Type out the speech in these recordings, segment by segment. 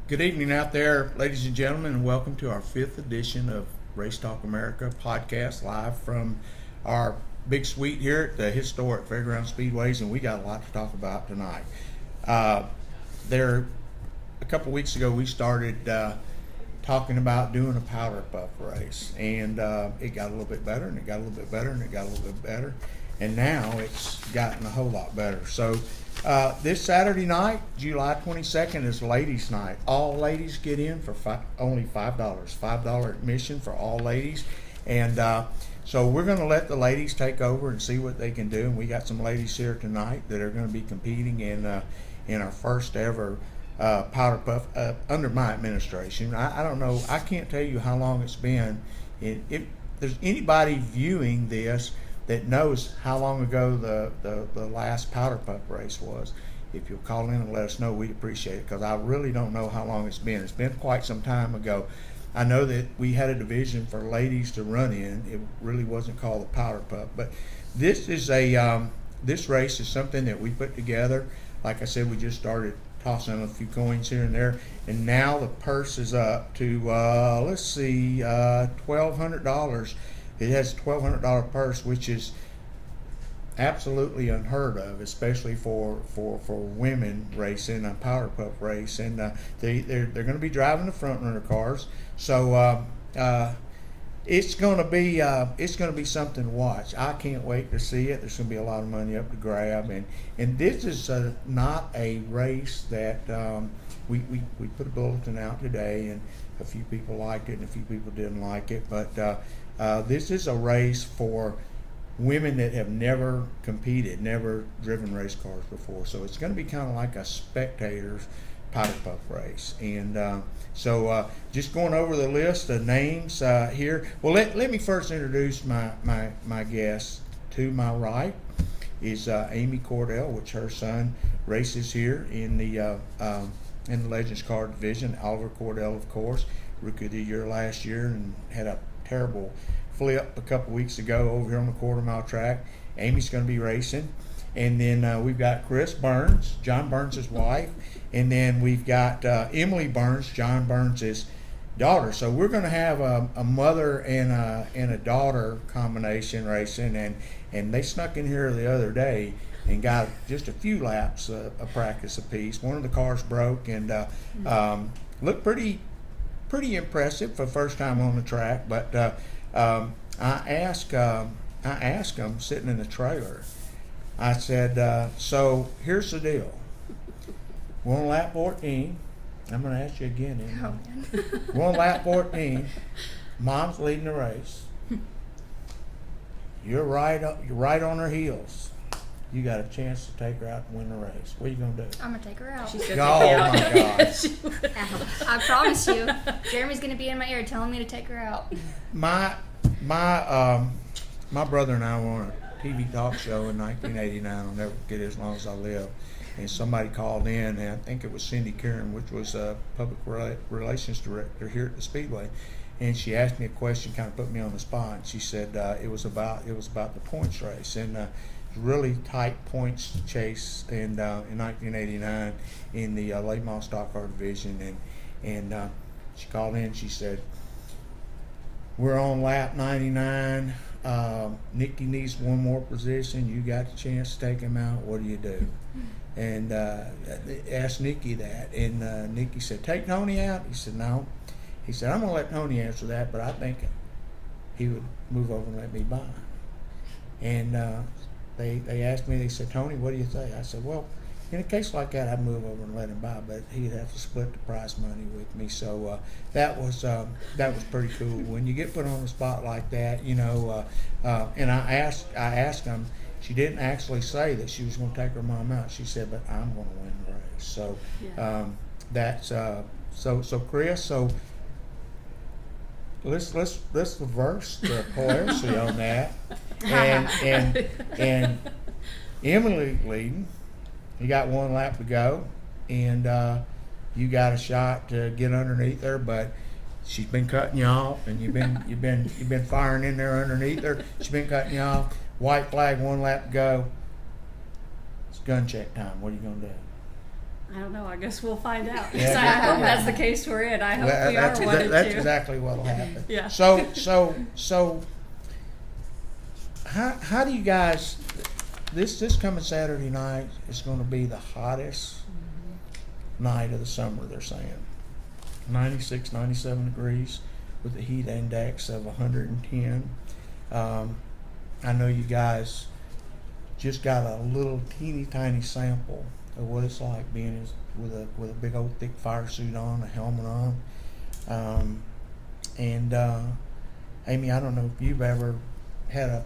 Good evening out there, ladies and gentlemen, and welcome to our 5th edition of Race Talk America podcast, live from our big suite here at the historic Fairground Speedways, and we got a lot to talk about tonight. A couple weeks ago, we started talking about doing a Powderpuff Race, and it got a little bit better, and it got a little bit better, and it got a little bit better, and now it's gotten a whole lot better. So this Saturday night, July 22nd, is ladies' night. All ladies get in for only $5. $5 admission for all ladies. And so we're going to let the ladies take over and see what they can do. And we got some ladies here tonight that are going to be competing in our first ever Powderpuff under my administration. I don't know. I can't tell you how long it's been. If there's anybody viewing this that knows how long ago the last Powderpuff race was, if you'll call in and let us know, we'd appreciate it, because I really don't know how long it's been. It's been quite some time ago. I know that we had a division for ladies to run in. It really wasn't called the Powderpuff, but this is this race is something that we put together. Like I said, we just started tossing a few coins here and there, and now the purse is up to $1,200. It has a $1,200 purse, which is absolutely unheard of, especially for women racing a Powderpuff race. And they're going to be driving the front runner cars, so it's going to be something to watch. I can't wait to see it. There's going to be a lot of money up to grab, and this is not a race that we put a bulletin out today, and a few people liked it and a few people didn't like it, but this is a race for women that have never competed, never driven race cars before. So it's going to be kind of like a spectator's Powderpuff race. And so just going over the list of names here. Well, let me first introduce my guest. To my right is Amy Kordell, which her son races here in the Legends Car division. Oliver Kordell, of course, Rookie of the Year last year, and had a terrible flip a couple weeks ago over here on the quarter-mile track. Amy's going to be racing. And then we've got Chris Burns, John Burns' wife. And then we've got Emily Burns, John Burns' daughter. So we're going to have a mother and a daughter combination racing. And they snuck in here the other day and got just a few laps of practice apiece. One of the cars broke and looked pretty impressive for the first time on the track. But I asked him sitting in the trailer. I said, so here's the deal. We're on lap 14. I'm going to ask you again. We're on lap 14. Mom's leading the race. You're right on her heels. You got a chance to take her out and win the race. What are you going to do? I'm going to take her out. Oh, my gosh. I promise you. Jeremy's going to be in my ear telling me to take her out. My brother and I were on a TV talk show in 1989. I'll never forget it as long as I live. And somebody called in, and I think it was Cindy Kieran, which was a public relations director here at the Speedway. And she asked me a question, kind of put me on the spot. And she said it was about the points race, and really tight points chase in 1989 in the late model stock car division. And she called in. She said, we're on lap 99. Nikki needs one more position. You got the chance to take him out. What do you do? And asked Nikki that. And Nikki said, take Tony out? He said, no. He said, I'm going to let Tony answer that, but I think he would move over and let me by. And they asked me, they said, Tony, what do you think? I said, well, in a case like that, I'd move over and let him by, but he'd have to split the prize money with me. So that was pretty cool. When you get put on the spot like that, and I asked him. She didn't actually say that she was going to take her mom out. She said, but I'm going to win the race. So that's so Chris. So let's reverse the polarity on that. And Emily leading. You got one lap to go, and you got a shot to get underneath her, but she's been cutting you off, and you've been firing in there underneath her. She's been cutting you off. White flag, one lap to go. It's gun check time. What are you gonna do? I don't know. I guess we'll find out. Yeah. I hope that's the case we're in. I hope we are one that's too. exactly what'll happen. Yeah. So how do you guys? This coming Saturday night is going to be the hottest night of the summer. They're saying 96, 97 degrees with a heat index of 110. I know you guys just got a little teeny tiny sample of what it's like being with a big old thick fire suit on, a helmet on, and Amy, I don't know if you've ever had a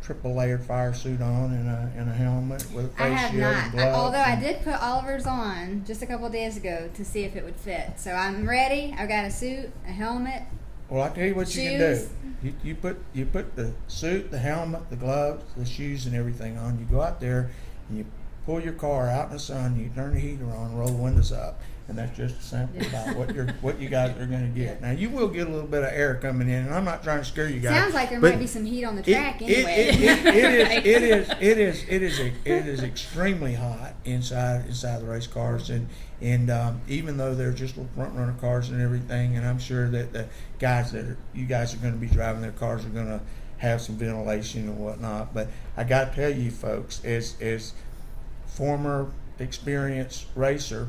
triple layered fire suit on and a helmet with a face I have shield not. and gloves. Although I did put Oliver's on just a couple of days ago to see if it would fit. So I'm ready. I've got a suit, a helmet. Well, I tell you what Shoes. you can do. You put the suit, the helmet, the gloves, the shoes, and everything on. You go out there and you pull your car out in the sun. You turn the heater on, roll the windows up, and that's just a sample about what you guys are going to get. Now you will get a little bit of air coming in, and I'm not trying to scare you guys. Sounds like there might be some heat on the track anyway. It is extremely hot inside the race cars, and even though they're just front runner cars and everything, and I'm sure that the guys you guys are going to be driving their cars are going to have some ventilation and whatnot. But I got to tell you, folks, as former experienced racer,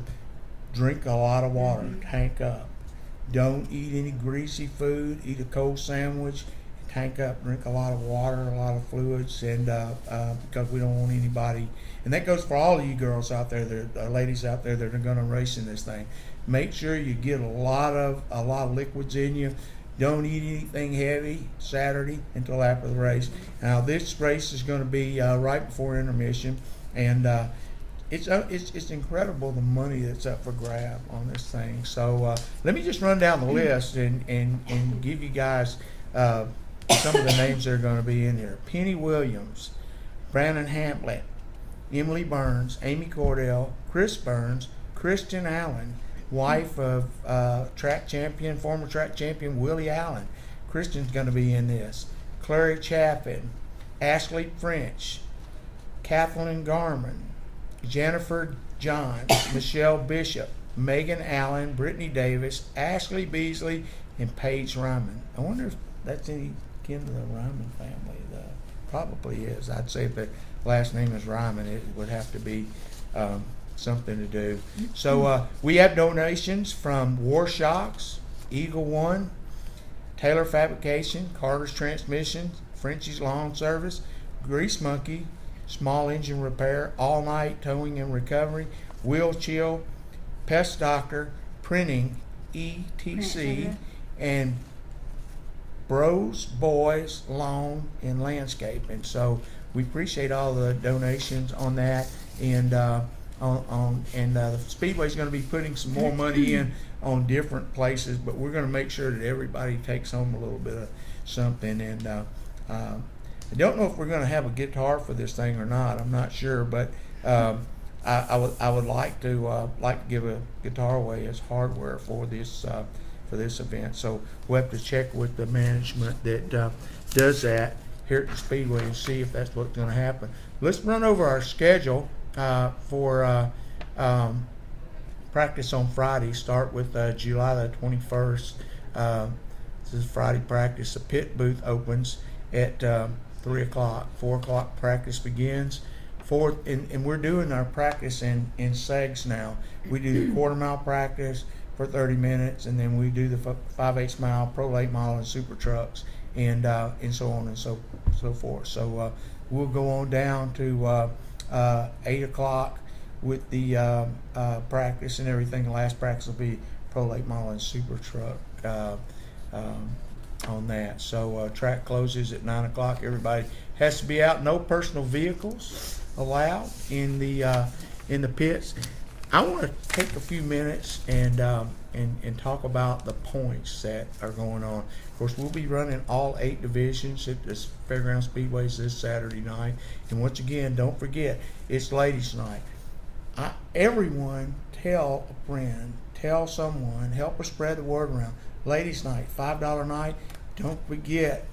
drink a lot of water, tank up. Don't eat any greasy food. Eat a cold sandwich, tank up, drink a lot of water, a lot of fluids, and because we don't want anybody. And that goes for all of you girls out there, ladies out there that are going to race in this thing. Make sure you get a lot of liquids in you. Don't eat anything heavy Saturday until after the race. Now this race is going to be right before intermission, and it's incredible the money that's up for grab on this thing. So let me just run down the list and give you guys some of the names that are going to be in here. Penny Williams, Brandon Hamlet, Emily Burns, Amy Kordell, Chris Burns, Kristen Allen, wife of former track champion Willie Allen. Kristen's going to be in this. Clary Chaffin, Ashley French, Kathleen Garman, Jennifer Johns, Michelle Bishop, Megan Allen, Brittany Davis, Ashley Beasley, and Paige Ryman. I wonder if that's any kin to the Ryman family. Probably is. I'd say if the last name is Ryman, it would have to be something to do. So we have donations from War Shocks, Eagle One, Taylor Fabrication, Carter's Transmission, Frenchie's Lawn Service, Grease Monkey, Small Engine Repair, All Night Towing and Recovery, Wheel Chill, Pest Doctor, Printing, ETC, and Bros, Boys, Lawn, and Landscape. And so we appreciate all the donations on that. And the Speedway is going to be putting some more money in on different places, but we're going to make sure that everybody takes home a little bit of something. And I don't know if we're going to have a guitar for this thing or not. I'm not sure, but I would like to give a guitar away as hardware for this event. So we'll have to check with the management that does that here at the Speedway and see if that's what's going to happen. Let's run over our schedule for practice on Friday. Start with July the 21st. This is Friday practice. The pit booth opens at 3 o'clock. 4 o'clock practice begins. And we're doing our practice in segs now. We do the quarter-mile practice for 30 minutes, and then we do the 5/8 mile, pro late mile, and super trucks, and so on and so forth. So we'll go on down to 8 o'clock with the practice and everything. The last practice will be pro late mile and super truck on that. So track closes at 9 o'clock. Everybody has to be out. No personal vehicles allowed in the pits. I want to take a few minutes and talk about the points that are going on. Of course, we'll be running all 8 divisions at this Fairground Speedways this Saturday night. And once again, don't forget, it's Ladies' Night. Everyone tell a friend, tell someone, help us spread the word around. Ladies' Night, $5 night. Don't forget,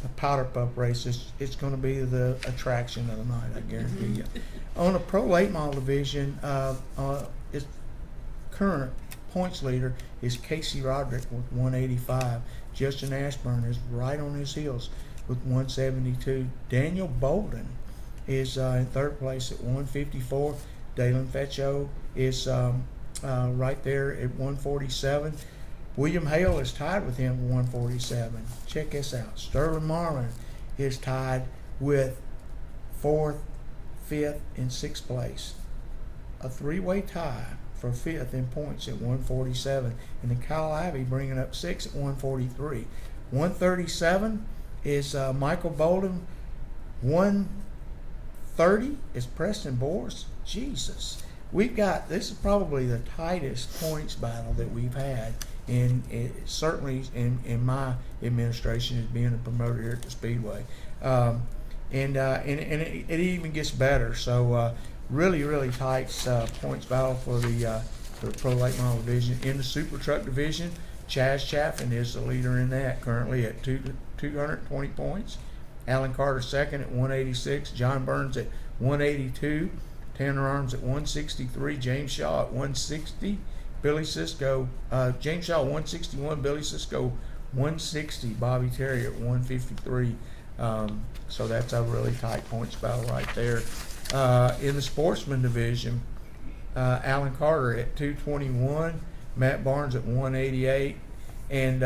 Powderpuff Race, it's going to be the attraction of the night, I guarantee you. On the Pro Late Model division, its current points leader is Casey Roderick with 185. Justin Ashburn is right on his heels with 172. Daniel Bolden is in third place at 154. Dalen Fetcho is right there at 147. William Hale is tied with him at 147. Check this out. Sterling Marlin is tied with 4th, 5th, and 6th place. A three-way tie for 5th in points at 147. And then Kyle Ivey bringing up 6th at 143. 137 is Michael Bolden. 130 is Preston Boris. Jesus. This is probably the tightest points battle that we've had. And certainly in my administration as being a promoter here at the Speedway. And it even gets better. So really tight points battle for the Pro Late Model division. In the Super Truck division, Chaz Chaffin is the leader in that, currently at 220 points. Alan Carter second at 186. John Burns at 182. Tanner Arms at 163. James Shaw at 160. Billy Cisco, James Shaw 161, Billy Cisco 160, Bobby Terry at 153. So that's a really tight points battle right there. In the Sportsman division, Alan Carter at 221, Matt Barnes at 188, and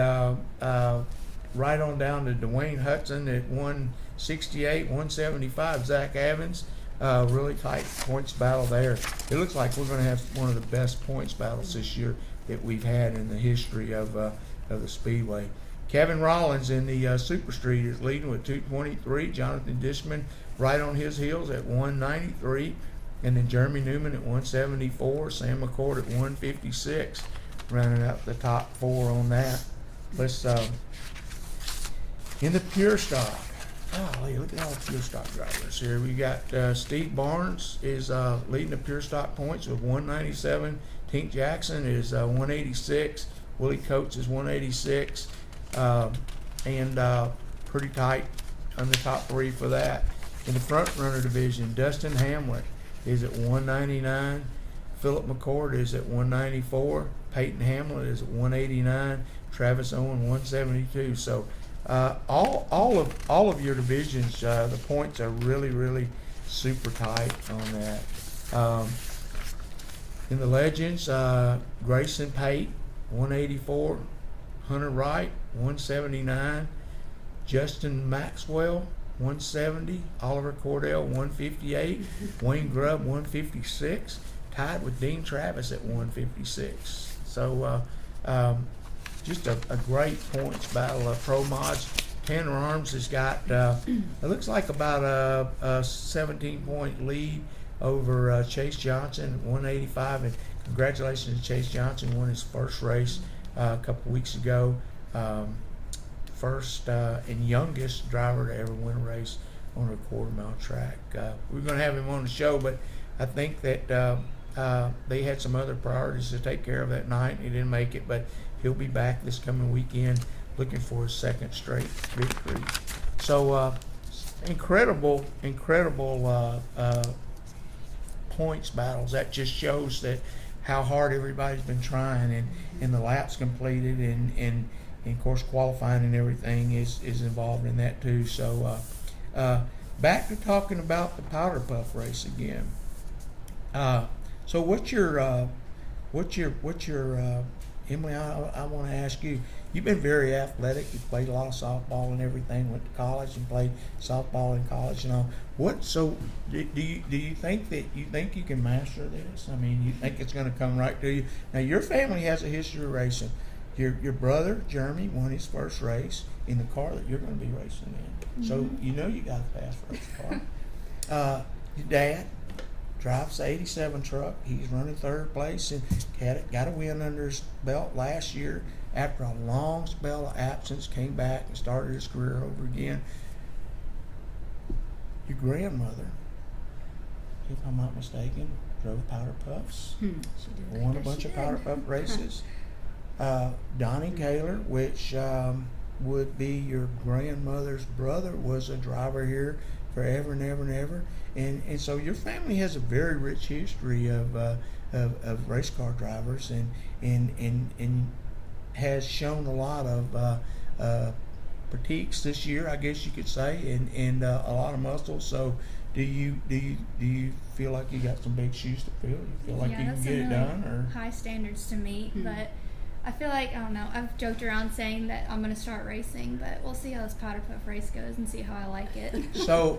right on down to Dwayne Hudson at 168, 175, Zach Evans. Really tight points battle there. It looks like we're going to have one of the best points battles this year that we've had in the history of the Speedway. Kevin Rollins in the Super Street is leading with 223. Jonathan Dishman right on his heels at 193. And then Jeremy Newman at 174. Sam McCord at 156. Running out the top 4 on that. Let's in the Pure Stock. Golly, look at all the Pure Stock drivers here. We got Steve Barnes is leading the Pure Stock points with 197. Tink Jackson is 186. Willie Coates is 186. And pretty tight on the top 3 for that. In the Front Runner division, Dustin Hamlet is at 199. Philip McCord is at 194. Peyton Hamlet is at 189. Travis Owen 172. So all of your divisions, the points are really super tight on that. In the Legends, Grayson Pate 184, Hunter Wright 179, Justin Maxwell 170, Oliver Kordell 158, Wayne Grubb 156, tied with Dean Travis at 156. So just a great points battle of Pro Mods. Tanner Arms has got, it looks like about a 17-point lead over Chase Johnson at 185. And congratulations to Chase Johnson, won his first race a couple weeks ago. First and youngest driver to ever win a race on a quarter-mile track. We're going to have him on the show, but I think that they had some other priorities to take care of that night, and he didn't make it, but he'll be back this coming weekend looking for his second straight victory. So incredible points battles. That just shows that how hard everybody's been trying, and the laps completed, and of course qualifying and everything is involved in that too. So back to talking about the Powderpuff Race again. So what's your Emily, I want to ask you, you've been very athletic. You played a lot of softball and everything, went to college and played softball in college and all. Do you think you can master this? I mean, you think it's going to come right to you? Now, your family has a history of racing. Your brother, Jeremy, won his first race in the car that you're going to be racing in. Mm-hmm. So you know you got a fast race car. Your dad drives the 87 truck. He's running third place and got a win under his belt last year after a long spell of absence, came back and started his career over again. Your grandmother, if I'm not mistaken, drove Powder Puffs, won a bunch of Powder Puff races. Donnie Kaler, which would be your grandmother's brother was a driver here forever and ever and ever, and so your family has a very rich history of race car drivers, and has shown a lot of critiques this year, I guess you could say, and a lot of muscle. So do you feel like you got some big shoes to fill? You feel like you can get it done, or high standards to meet? But I feel like, I don't know, I've joked around saying that I'm going to start racing, but we'll see how this Powderpuff Race goes and see how I like it. So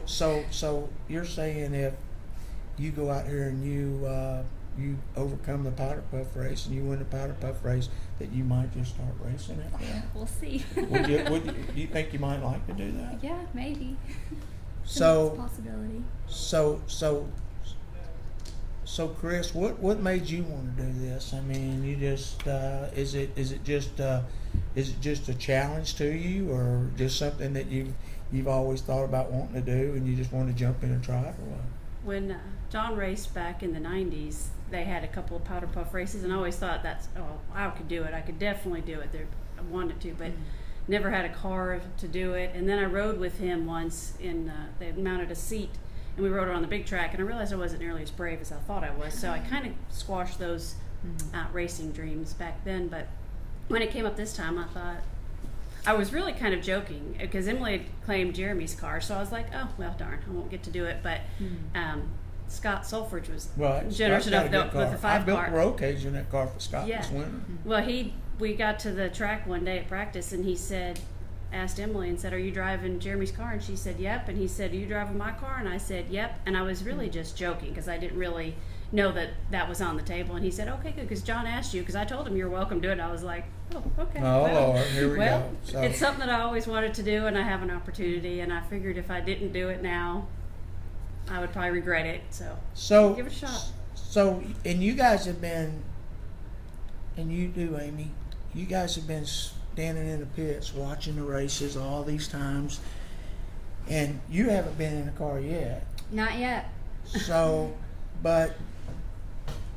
you're saying if you go out here and you overcome the Powderpuff Race and you win the Powderpuff Race, that you might just start racing it? We'll see. Would you think you might like to do that? Yeah, maybe. So it's a possibility. So Chris, what made you want to do this? I mean, you just is it just a challenge to you, or just something that you've always thought about wanting to do, and you just want to jump in and try it, or what? When John raced back in the 90s, they had a couple of Powderpuff races, and I always thought I could do it. I could definitely do it. I wanted to, but never had a car to do it. And then I rode with him once they mounted a seat, and we rode it on the big track, and I realized I wasn't nearly as brave as I thought I was, so I kind of squashed those racing dreams back then. But when it came up this time, I thought, I was really kind of joking, because Emily had claimed Jeremy's car, so I was like, oh, well, darn, I won't get to do it. But Scott Sulfridge was generous enough with the 5 car. I built roll cage in that car for Scott this winter. Well, we got to the track one day at practice, and he asked Emily and said, are you driving Jeremy's car? And she said, yep. And he said, are you driving my car? And I said, yep. And I was really just joking, because I didn't really know that was on the table. And he said, okay, good, because John asked you, because I told him you're welcome to it. And I was like, oh, okay. Oh, Lord, here we go. So, it's something that I always wanted to do, and I have an opportunity, and I figured if I didn't do it now, I would probably regret it. So give it a shot. So, and you guys have been, and you do, Amy, you guys have been standing in the pits watching the races all these times, and you haven't been in a car yet. Not yet. So, but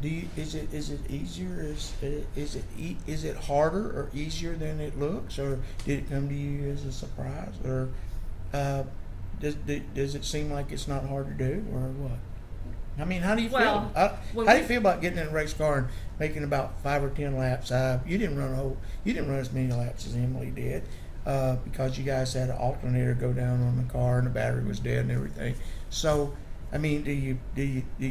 is it easier? Is it harder or easier than it looks, or did it come to you as a surprise, or does it seem like it's not hard to do, or what? I mean, how do you feel? How do you feel about getting in a race car and making about 5 or 10 laps? You didn't run as many laps as Emily did, because you guys had an alternator go down on the car and the battery was dead and everything. So, I mean, do you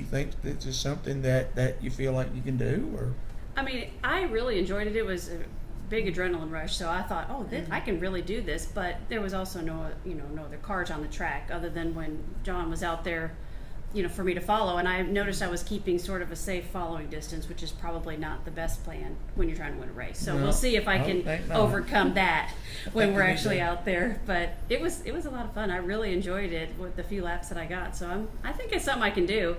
think this is something that you feel like you can do, or? I mean, I really enjoyed it. It was a big adrenaline rush, so I thought, I can really do this. But there was also no other cars on the track other than when John was out there, for me to follow. And I noticed I was keeping sort of a safe following distance, which is probably not the best plan when you're trying to win a race. So we'll see if I can overcome that when we're actually out there. But it was a lot of fun. I really enjoyed it with the few laps that I got. So I think it's something I can do.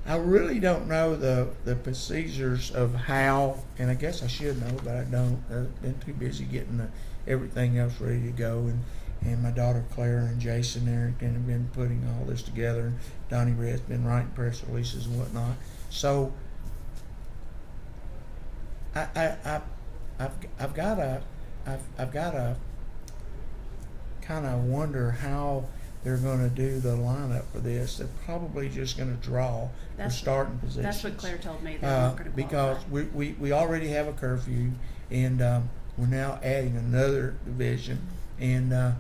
I really don't know the procedures of how, and I guess I should know, but I don't. I've been too busy getting everything else ready to go, and my daughter Claire and Jason there have been putting all this together. Donnie Red's been writing press releases and whatnot. So I've got to kind of wonder how they're going to do the lineup for this. They're probably just going to draw for starting positions. That's what Claire told me. They're not going to because we already have a curfew, and we're now adding another division, and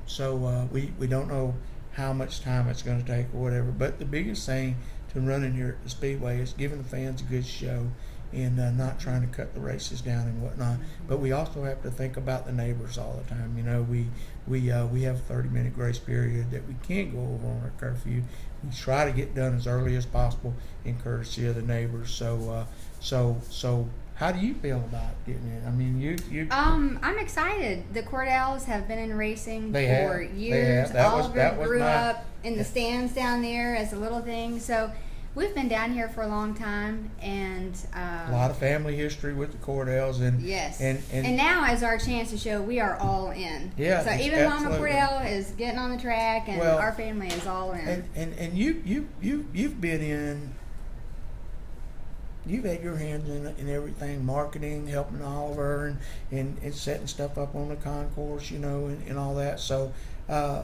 so we don't know how much time it's going to take or whatever. But the biggest thing to running here at the Speedway is giving the fans a good show, and not trying to cut the races down and whatnot. But we also have to think about the neighbors all the time. We have a 30-minute grace period that we can't go over on our curfew. We try to get done as early as possible in courtesy of the neighbors. So how do you feel about getting in? I mean, you. I'm excited. The Kordells have been in racing for years. They have. Oliver grew up in the stands down there as a little thing. So we've been down here for a long time, and a lot of family history with the Kordells, and yes, and now is our chance to show we are all in. Yeah, so even Mama Kordell is getting on the track, and our family is all in. And you've been in. you've had your hands in everything, marketing, helping Oliver, and setting stuff up on the concourse, and all that. So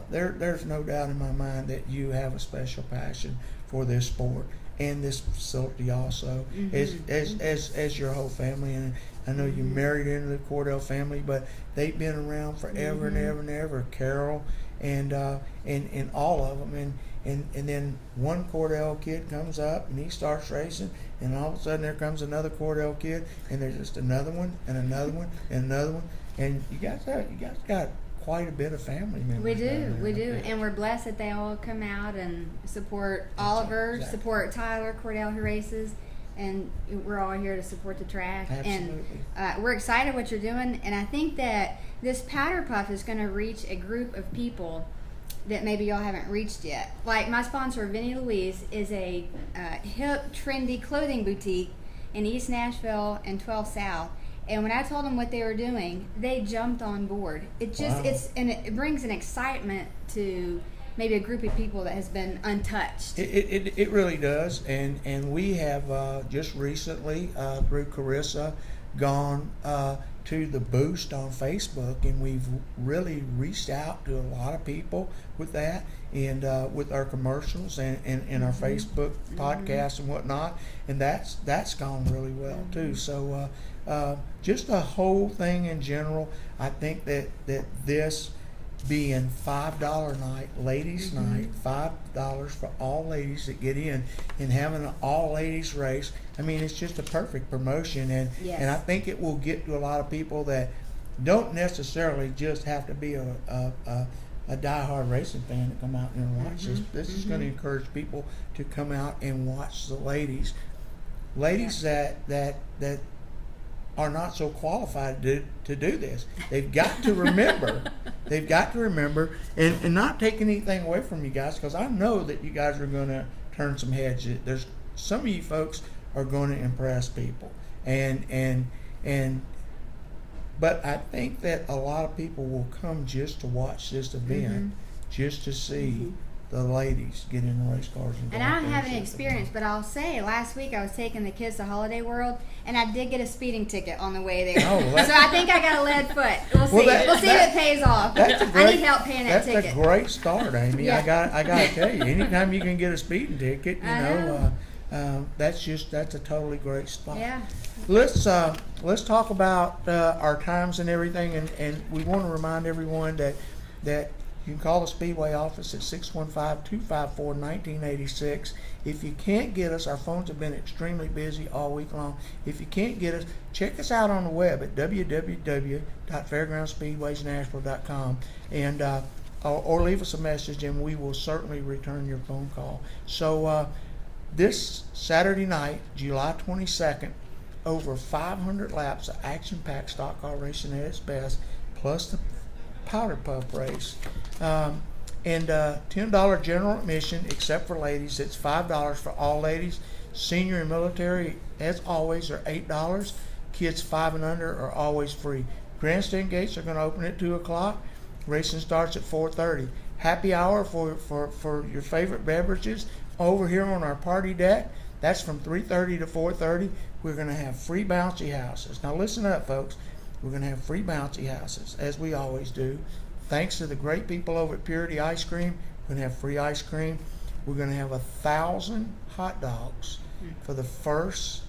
there's no doubt in my mind that you have a special passion for this sport and this facility also, as your whole family. And I know you married into the Kordell family, but they've been around forever and ever and ever. Carol and all of them, and then one Kordell kid comes up and he starts racing, and all of a sudden there comes another Kordell kid, and there's just another one and another one and another one, and you guys got quite a bit of family members. We do, and we're blessed that they all come out and support Oliver, support Tyler, Kordell, who races, and we're all here to support the track. Absolutely. And we're excited what you're doing, and I think that this Powderpuff is going to reach a group of people that maybe y'all haven't reached yet. Like my sponsor, Vinnie Louise, is a hip, trendy clothing boutique in East Nashville and 12 South. And when I told them what they were doing, they jumped on board. It just it brings an excitement to maybe a group of people that has been untouched. It really does, and we have just recently Brew Charissa gone to the Boost on Facebook, and we've really reached out to a lot of people with that, and with our commercials and our Facebook podcasts and whatnot, and that's gone really well too. So just the whole thing in general, I think that this being $5 night, ladies night, $5 for all ladies that get in, and having an all ladies race, I mean, it's just a perfect promotion, and I think it will get to a lot of people that don't necessarily just have to be a diehard racing fan to come out and watch this. This is going to encourage people to come out and watch the ladies that are not so qualified to do this. They've got to remember. They've got to remember, and not take anything away from you guys, because I know that you guys are going to turn some heads. There's some of you folks are going to impress people, but I think that a lot of people will come just to watch this event, just to see the ladies get in the race cars. And I don't have any experience, but I'll say last week I was taking the kids to Holiday World, and I did get a speeding ticket on the way there. So I think I got a lead foot. We'll see. We'll see if it pays off. I need help paying that ticket. That's a great start, Amy. I got to tell you, anytime you can get a speeding ticket, that's a totally great spot. Yeah. Let's talk about our times and everything, and we want to remind everyone that you can call the Speedway office at 615-254-1986. If you can't get us, our phones have been extremely busy all week long. If you can't get us, check us out on the web at www.fairgroundspeedwaysnashville.com, and or leave us a message, and we will certainly return your phone call. So this Saturday night, July 22nd, over 500 laps of action-packed stock car racing at its best, plus the Powderpuff Race, and $10 general admission except for ladies. It's $5 for all ladies. Senior and military, as always, are $8. Kids 5 and under are always free. Grandstand gates are going to open at 2 o'clock. Racing starts at 4:30. Happy hour for your favorite beverages over here on our party deck. That's from 3:30 to 4:30. We're going to have free bouncy houses. Now listen up, folks. We're going to have free bouncy houses, as we always do. Thanks to the great people over at Purity Ice Cream, we're going to have free ice cream. We're going to have 1,000 hot dogs for the first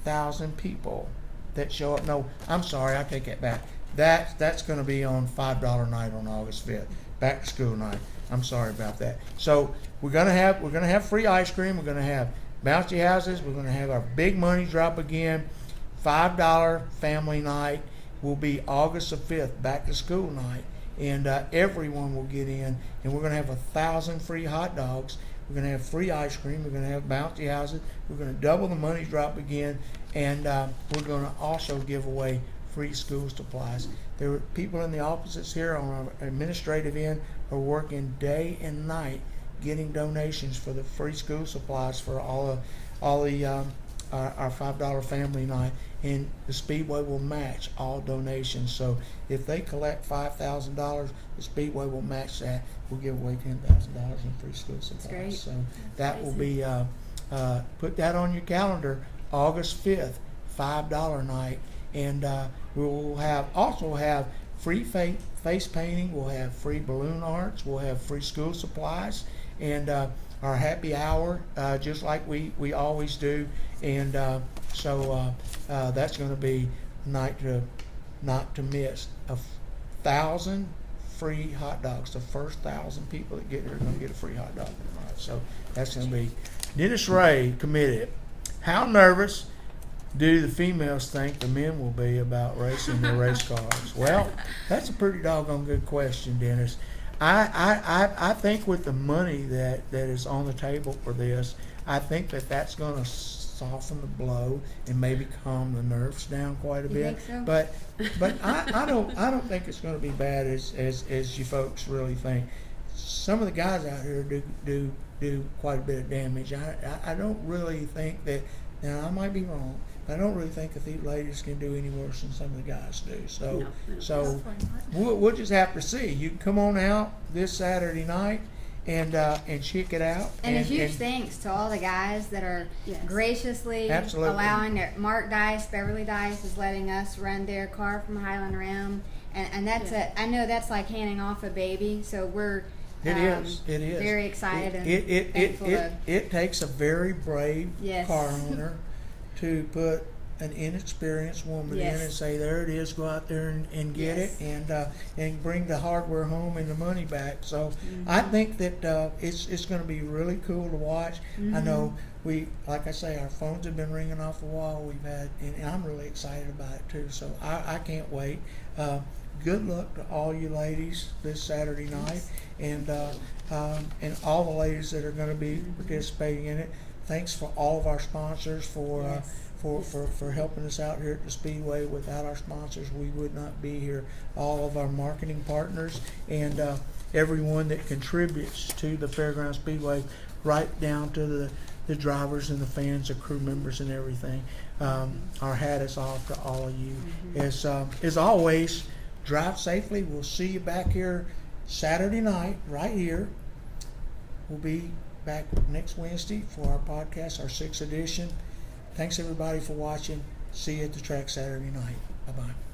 1,000 people that show up. No, I'm sorry, I take that back. That's going to be on $5 night on August 5th, back to school night. I'm sorry about that. So we're going to have free ice cream. We're going to have bouncy houses. We're going to have our big money drop again. $5 family night will be August the 5th, back to school night, and everyone will get in, and we're going to have 1,000 free hot dogs. We're going to have free ice cream. We're going to have bouncy houses. We're going to double the money drop again, and we're going to also give away free school supplies. There are people in the offices here on our administrative end are working day and night getting donations for the free school supplies for all the our $5 family night, and the Speedway will match all donations. So if they collect $5,000, the Speedway will match that. We'll give away $10,000 in free school supplies. Great. So that will be put that on your calendar. August 5th, $5 night, and we'll also have free face painting. We'll have free balloon arts. We'll have free school supplies, and our happy hour, just like we always do. And so that's going to be a night not to miss. 1,000 free hot dogs. The first 1,000 people that get there are going to get a free hot dog tonight. So that's going to be. Dennis Ray committed. How nervous do the females think the men will be about racing their race cars? Well, that's a pretty doggone good question, Dennis. I think with the money that is on the table for this, I think that's going to soften the blow and maybe calm the nerves down quite a bit. Think so? But I don't think it's going to be bad as you folks really think. Some of the guys out here do quite a bit of damage. I don't really think that. Now I might be wrong. I don't really think that these ladies can do any worse than some of the guys do. So, No. so we'll just have to see. You can come on out this Saturday night and check it out. And a huge thanks to all the guys that are graciously Absolutely. allowing their Mark Dice, Beverly Dice is letting us run their car from Highland Rim, and that's I know that's like handing off a baby. So we're It is very excited and thankful. It takes a very brave Yes. car owner to put an inexperienced woman in Yes. and say, there it is, go out there and get Yes. it and bring the hardware home and the money back. So I think that it's going to be really cool to watch. I know like I say, our phones have been ringing off the wall. We've had, and I'm really excited about it too. So I can't wait. Good luck to all you ladies this Saturday night, and all the ladies that are going to be participating in it. Thanks for all of our sponsors for helping us out here at the Speedway. Without our sponsors, we would not be here. All of our marketing partners and everyone that contributes to the Fairground Speedway, right down to the drivers and the fans, the crew members, and everything. Our hat is off to all of you. As always, drive safely. We'll see you back here Saturday night, right here. We'll be back next Wednesday for our podcast, our 6th edition. Thanks everybody for watching. See you at the track Saturday night. Bye-bye.